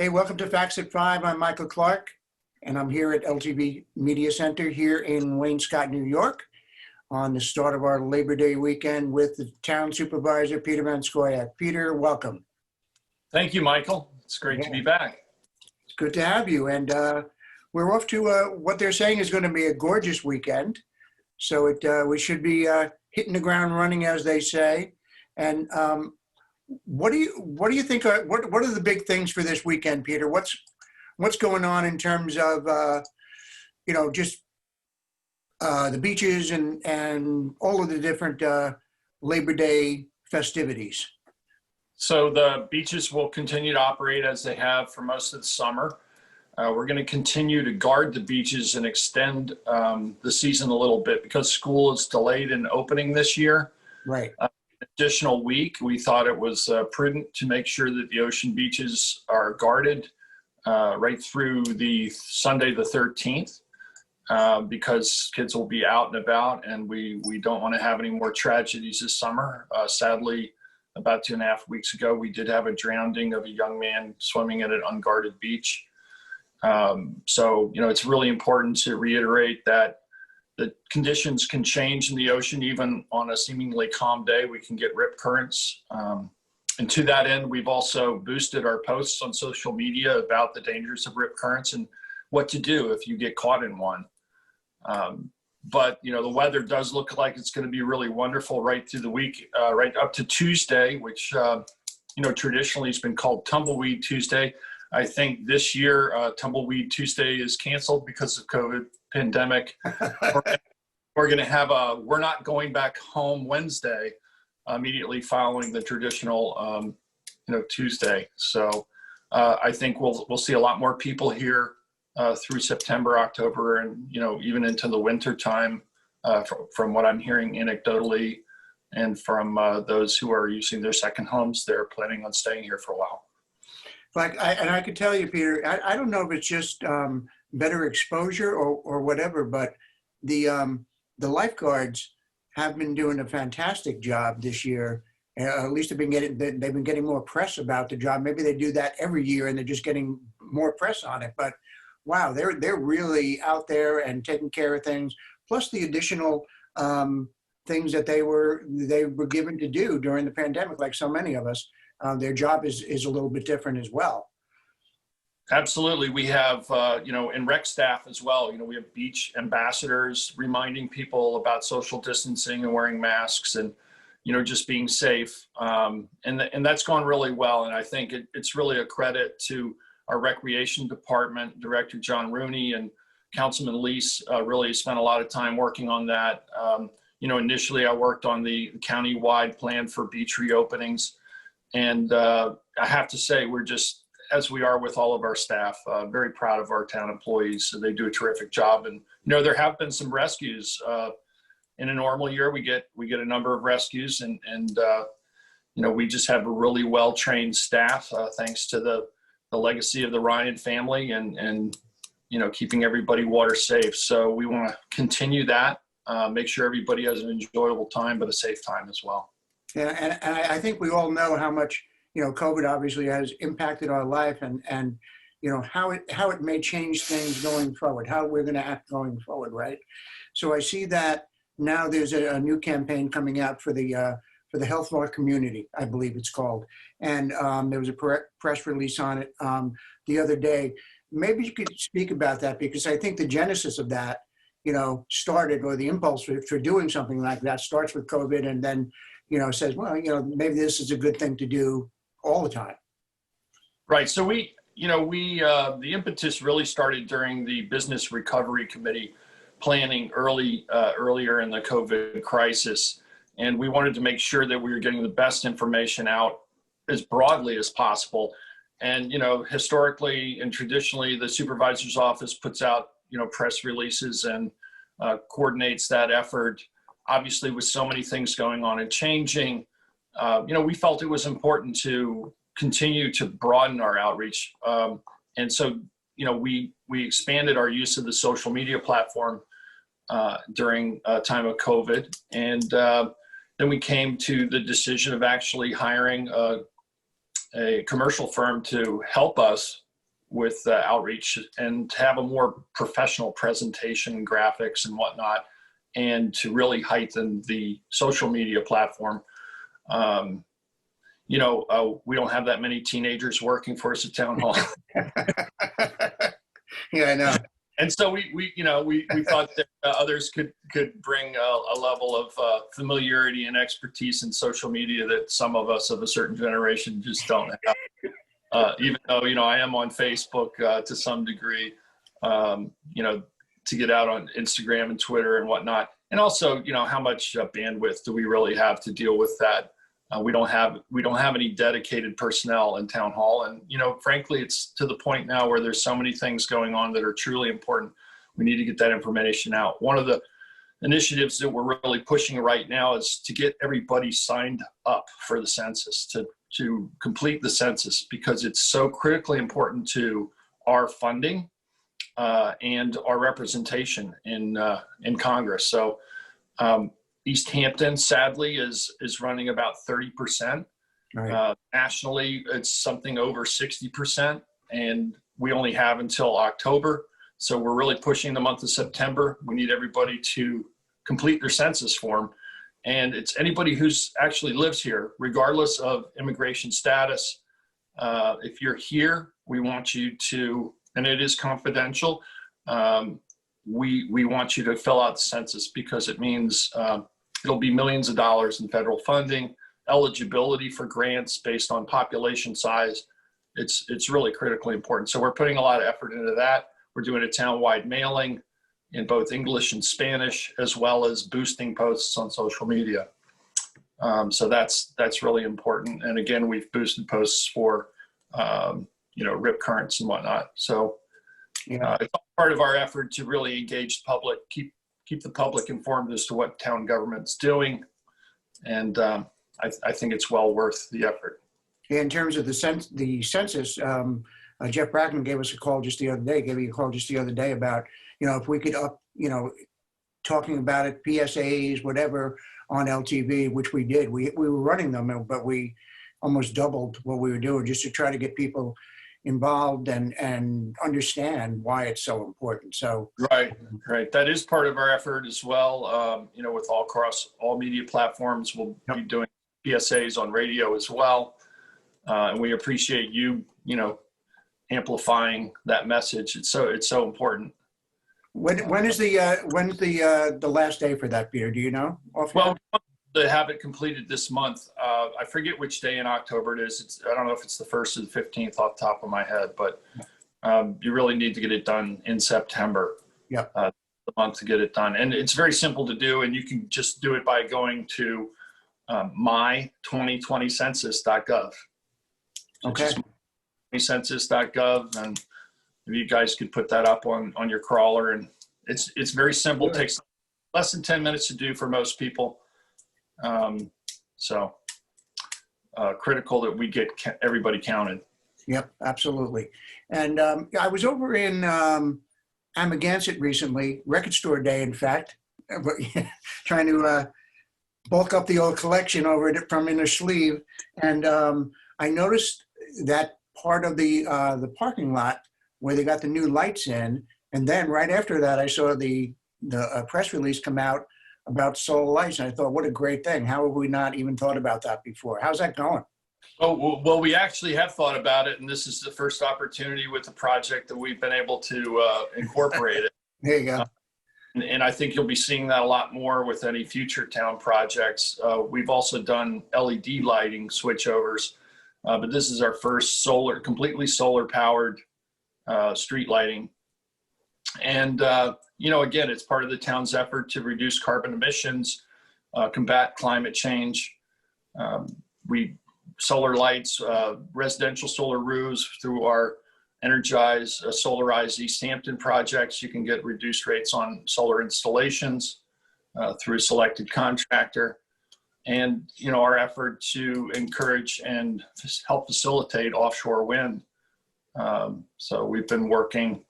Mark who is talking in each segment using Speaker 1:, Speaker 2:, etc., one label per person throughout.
Speaker 1: Hey, welcome to Facts at 5. I'm Michael Clark, and I'm here at LTV Media Center here in Wayne-Scott, New York, on the start of our Labor Day weekend with the town supervisor, Peter Van Scoyoc. Peter, welcome.
Speaker 2: Thank you, Michael. It's great to be back.
Speaker 1: It's good to have you. And we're off to what they're saying is going to be a gorgeous weekend. So we should be hitting the ground running, as they say. And what do you think what are the big things for this weekend, Peter? What's going on in terms of just the beaches and all of the different Labor Day festivities?
Speaker 2: So the beaches will continue to operate as they have for most of the summer. We're going to continue to guard the beaches and extend the season a little bit because school is delayed in opening this year.
Speaker 1: Right.
Speaker 2: Additional week, we thought it was prudent to make sure that the ocean beaches are guarded right through the Sunday the 13th because kids will be out and about, and we don't want to have any more tragedies this summer. Sadly, about 2.5 weeks ago, we did have a drowning of a young man swimming at an unguarded beach. So, it's really important to reiterate that the conditions can change in the ocean. Even on a seemingly calm day, we can get rip currents. And to that end, we've also boosted our posts on social media about the dangers of rip currents and what to do if you get caught in one. But the weather does look like it's going to be really wonderful right through the week, right up to Tuesday, which, traditionally has been called Tumbleweed Tuesday. I think this year, Tumbleweed Tuesday is canceled because of COVID pandemic. We're going to have we're not going back home Wednesday, immediately following the traditional, Tuesday. So I think we'll see a lot more people here through September, October, and, even into the winter time, from what I'm hearing anecdotally and from those who are using their second homes. They're planning on staying here for a while.
Speaker 1: I could tell you, Peter, I don't know if it's just better exposure or whatever, but the lifeguards have been doing a fantastic job this year. At least they've been getting more press about the job. Maybe they do that every year and they're just getting more press on it. But wow, they're really out there and taking care of things. Plus the additional things that they were given to do during the pandemic, like so many of us. Their job is a little bit different as well.
Speaker 2: Absolutely. We have, in rec staff as well, we have beach ambassadors reminding people about social distancing and wearing masks and, just being safe. And that's gone really well. And I think it's really a credit to our recreation department, Director John Rooney and Councilman Lease really spent a lot of time working on that. Initially I worked on the county-wide plan for beach reopenings. And I have to say, we're just, as we are with all of our staff, very proud of our town employees. So they do a terrific job. And, there have been some rescues. In a normal year, we get a number of rescues and we just have a really well-trained staff, thanks to the legacy of the Ryan family and keeping everybody water safe. So we want to continue that, make sure everybody has an enjoyable time, but a safe time as well.
Speaker 1: Yeah, and I think we all know how much, COVID obviously has impacted our life and how it may change things going forward, how we're going to act going forward, right? So I see that now there's a new campaign coming out for the health of our community, I believe it's called. And there was a press release on it the other day. Maybe you could speak about that, because I think the genesis of that, started, or the impulse for doing something like that starts with COVID and then says, well, maybe this is a good thing to do all the time.
Speaker 2: Right. So the impetus really started during the Business Recovery Committee planning earlier in the COVID crisis. And we wanted to make sure that we were getting the best information out as broadly as possible. And, historically and traditionally, the supervisor's office puts out, press releases and coordinates that effort. Obviously, with so many things going on and changing, we felt it was important to continue to broaden our outreach. And so, we expanded our use of the social media platform during a time of COVID. And then we came to the decision of actually hiring a commercial firm to help us with outreach and to have a more professional presentation, graphics and whatnot, and to really heighten the social media platform. We don't have that many teenagers working for us at Town Hall.
Speaker 1: Yeah, I know.
Speaker 2: And so we thought that others could bring a level of familiarity and expertise in social media that some of us of a certain generation just don't have. Even though, I am on Facebook to some degree, to get out on Instagram and Twitter and whatnot. And also, how much bandwidth do we really have to deal with that? We don't have any dedicated personnel in Town Hall. And, frankly, it's to the point now where there's so many things going on that are truly important. We need to get that information out. One of the initiatives that we're really pushing right now is to get everybody signed up for the census, to complete the census, because it's so critically important to our funding and our representation in Congress. So East Hampton, sadly, is running about 30%. Right. Nationally, it's something over 60%, and we only have until October. So we're really pushing the month of September. We need everybody to complete their census form. And it's anybody who's actually lives here, regardless of immigration status. If you're here, we want you to, and it is confidential, we want you to fill out the census, because it means it'll be millions of dollars in federal funding, eligibility for grants based on population size. It's really critically important. So we're putting a lot of effort into that. We're doing a town-wide mailing in both English and Spanish, as well as boosting posts on social media. So that's really important. And again, we've boosted posts for, rip currents and whatnot. So it's all part of our effort to really engage the public, keep the public informed as to what town government's doing. And I think it's well worth the effort.
Speaker 1: In terms of the census, Jeff Bracken gave us a call just the other day, about, if we could up, talking about it, PSAs, whatever, on LTV, which we did. We were running them, but we almost doubled what we were doing just to try to get people involved and understand why it's so important. So
Speaker 2: right. That is part of our effort as well. With across all media platforms, we'll be doing PSAs on radio as well. And we appreciate you, amplifying that message. It's so important.
Speaker 1: When's the last day for that, Peter? Do you know?
Speaker 2: Well, to have it completed this month. I forget which day in October it is. I don't know if it's the 1st or the 15th off the top of my head, but you really need to get it done in September.
Speaker 1: Yeah.
Speaker 2: The month to get it done. And it's very simple to do, and you can just do it by going to my2020census.gov.
Speaker 1: Okay.
Speaker 2: Census.gov, and if you guys could put that up on your crawler, and it's very simple. It takes less than 10 minutes to do for most people. Critical that we get everybody counted.
Speaker 1: Yep, absolutely. And I was over in Amagansett recently, Record Store Day, in fact, trying to bulk up the old collection over it from in a sleeve. And I noticed that part of the parking lot where they got the new lights in, and then right after that, I saw the press release come out about solar lights, and I thought, what a great thing. How have we not even thought about that before? How's that going?
Speaker 2: Oh, well, we actually have thought about it, and this is the first opportunity with the project that we've been able to incorporate it.
Speaker 1: There you go.
Speaker 2: And I think you'll be seeing that a lot more with any future town projects. We've also done LED lighting switchovers, but this is our first completely solar powered street lighting. And, again, it's part of the town's effort to reduce carbon emissions, combat climate change. Solar lights, residential solar roofs through our Solarized East Hampton projects. You can get reduced rates on solar installations through a selected contractor. And, our effort to encourage and help facilitate offshore wind. So we've been working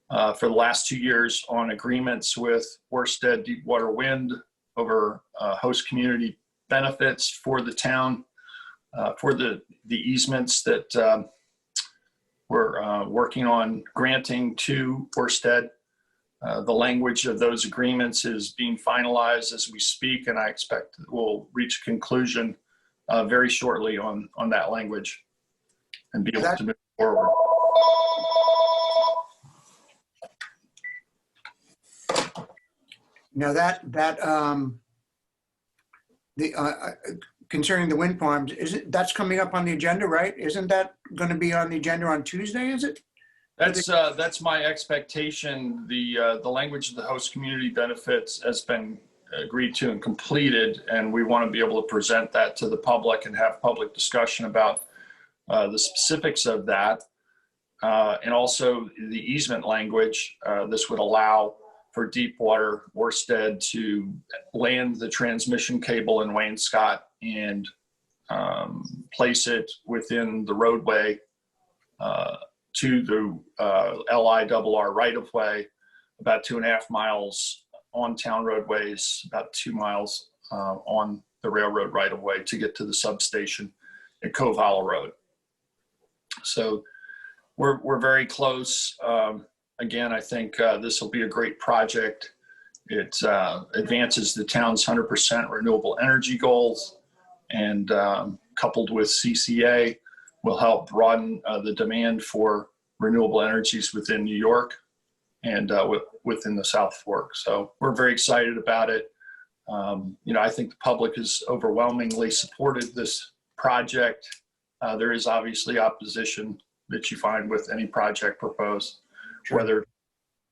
Speaker 2: for the last 2 years on agreements with Ørsted Deepwater Wind over host community benefits for the town, for the easements that We're working on granting to Orsted. The language of those agreements is being finalized as we speak, and I expect we'll reach a conclusion very shortly on that language and be able to move forward.
Speaker 1: Now concerning the wind farms, that's coming up on the agenda, right? Isn't that going to be on the agenda on Tuesday? Is it?
Speaker 2: That's my expectation. The language of the host community benefits has been agreed to and completed, and we want to be able to present that to the public and have public discussion about the specifics of that, and also the easement language. This would allow for Deepwater Orsted to land the transmission cable in Wayne-Scott and place it within the roadway to the LIRR right-of-way, about 2.5 miles on town roadways, about 2 miles on the railroad right-of-way to get to the substation at Cove Hollow Road. So we're very close. Again, I think this will be a great project. It advances the town's 100% renewable energy goals, and coupled with CCA, will help broaden the demand for renewable energies within New York and within the South Fork. So we're very excited about it. I think the public has overwhelmingly supported this project. There is obviously opposition that you find with any project proposed, whether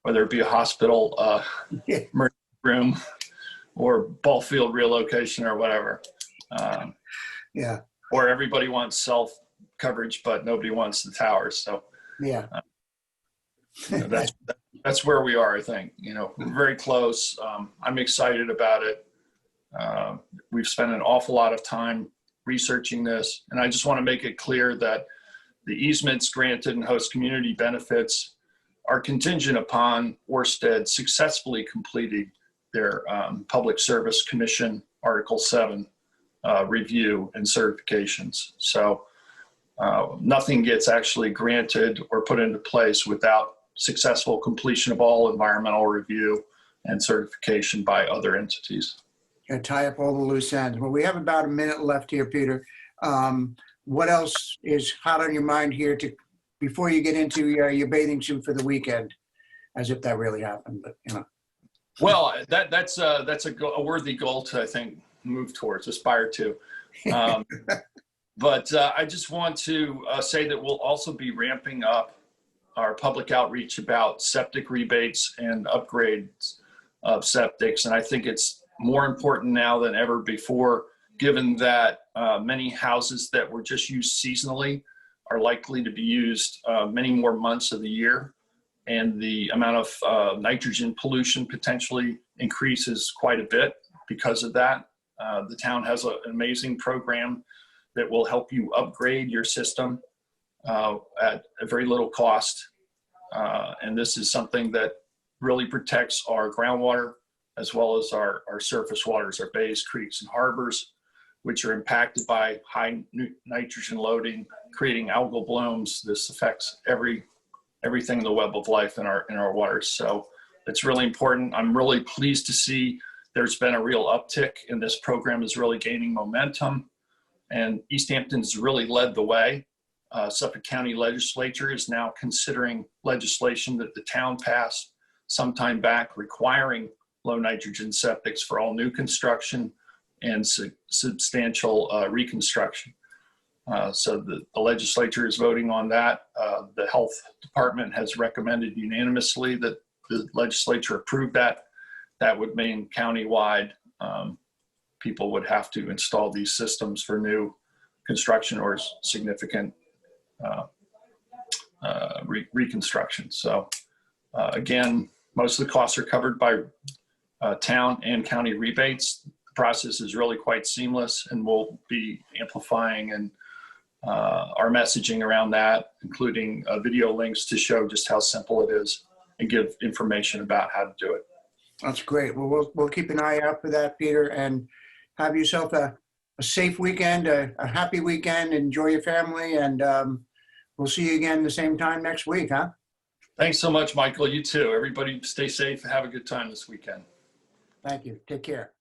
Speaker 2: it be a hospital emergency room or ball field relocation or whatever.
Speaker 1: Yeah.
Speaker 2: Or everybody wants self coverage, but nobody wants the towers. So
Speaker 1: yeah,
Speaker 2: that's where we are. I think we're very close. I'm excited about it. We've spent an awful lot of time researching this, and I just want to make it clear that the easements granted and host community benefits are contingent upon Orsted successfully completing their Public Service Commission Article 7 review and certifications. So nothing gets actually granted or put into place without successful completion of all environmental review and certification by other entities.
Speaker 1: Tie up all the loose ends. Well, we have about a minute left here, Peter. What else is hot on your mind here before you get into your bathing suit for the weekend? As if that really happened, but
Speaker 2: Well, that's a worthy goal to, I think, move towards, aspire to. But I just want to say that we'll also be ramping up our public outreach about septic rebates and upgrades of septics. And I think it's more important now than ever before, given that many houses that were just used seasonally are likely to be used many more months of the year. And the amount of nitrogen pollution potentially increases quite a bit because of that. The town has an amazing program that will help you upgrade your system at a very little cost. And this is something that really protects our groundwater as well as our surface waters, our bays, creeks, and harbors, which are impacted by high nitrogen loading, creating algal blooms. This affects everything in the web of life in our waters. So it's really important. I'm really pleased to see there's been a real uptick, and this program is really gaining momentum. And East Hampton's really led the way. Suffolk County Legislature is now considering legislation that the town passed some time back requiring low nitrogen septics for all new construction and substantial reconstruction. So the legislature is voting on that. The health department has recommended unanimously that the legislature approve that. That would mean countywide people would have to install these systems for new construction or significant reconstruction. So again, most of the costs are covered by town and county rebates. The process is really quite seamless, and we'll be amplifying and our messaging around that, including video links to show just how simple it is and give information about how to do it.
Speaker 1: That's great. Well, we'll keep an eye out for that, Peter, and have yourself a safe weekend, a happy weekend. Enjoy your family, and we'll see you again the same time next week, huh?
Speaker 2: Thanks so much, Michael. You too. Everybody stay safe and have a good time this weekend.
Speaker 1: Thank you. Take care.